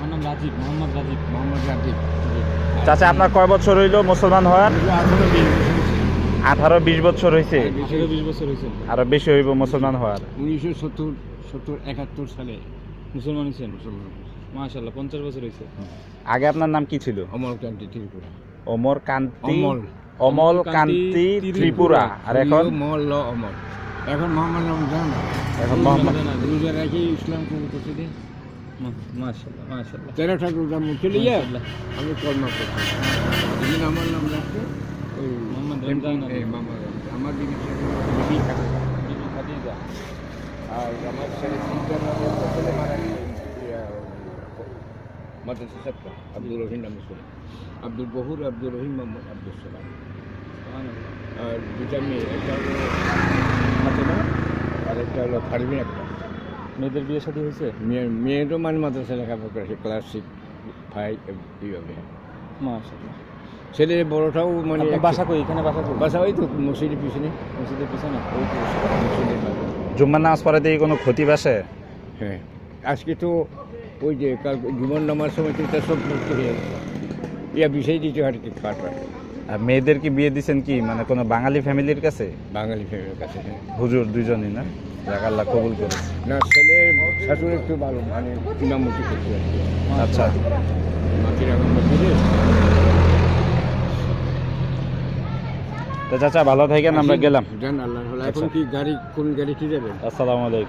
আমার নাম রাজীব, মোহাম্মদ রাজীব। মোহাম্মদ রাজীব। চাচা আপনার কয় বছর হইল মুসলমান হওয়ার? 18-20 বছর হয়েছে। 18-20 বছর হয়েছে। আরো বেশি হইব মুসলমান হওয়ার। 1970-71 সালে মুসলমান হয়েছেন? মুসলমান। মাশাআল্লাহ, 50 বছর হয়েছে। আগে আপনার নাম কি ছিল? অমলকান্তি ত্রিপুরা। অমর কান্তি। অমল। অমল কান্তি ত্রিপুরা। আর এখন? অমল। এখন মোহাম্মদ রমজান। এখন মোহাম্মদ। রোজা রাখি ইসলাম কবুল করতে দিন। মাশাআল্লাহ, মাশাআল্লাহ। 13টা রোজা মুখে লিয়ে মাশাআল্লাহ। আমি কলমা করছি। দিন আমার নাম রাখতে ওই মোহাম্মদ রমজান। মোহাম্মদ রমজান। আমার দিদি খাদিজা। আর আমার ছেলে তিনটা ছেলে মারা গেছে মাদ্রাসা ছাত্র। আব্দুর রহিম নাম ছিল। আব্দুল বহুর, আব্দুর রহিম, মোহাম্মদ আব্দুল সালাম। আর দুটা মেয়ে, একটা হলো ফাতেমা আর একটা হলো ফারবিন একটা। মেয়েদের বিয়ে শাদী হয়েছে? মেয়েরও মানে মাদ্রাসা লেখাপড়া করেছে, ক্লাস 6, 5 এইভাবে। মাশাআল্লাহ। ছেলে বড়টাও মানে আপনার বাসা কই? এখানে বাসা কই? বাসা ওই তো মসজিদের পিছনে। মসজিদের পিছনে? ওই তো মসজিদের পাশে। জুম্মার নামাজ পড়ে দিয়ে কোনো ক্ষতি বাসে? হ্যাঁ, আজকে তো ওই যে কাল জীবন নামার সময় তো এটা সব মুক্ত হয়ে গেছে। ইয়া বিষয় দিতে আর কি কাটা। আর মেয়েদের কি বিয়ে দিচ্ছেন কি মানে কোনো বাঙালি ফ্যামিলির কাছে? বাঙালি ফ্যামিলির কাছে। হ্যাঁ। হুজুর দুইজনই না? যাক আল্লাহ কবুল করে। না, ছেলের শাশুড়ি একটু ভালো, মানে ইমামতি করতে আর কি। আচ্ছা, মাটির আগুন মসজিদে। তো চাচা ভালো থাকেন, আমরা গেলাম। জান আল্লাহ। এখন কি গাড়ি, কোন গাড়িতে যাবেন? আসসালামু আলাইকুম।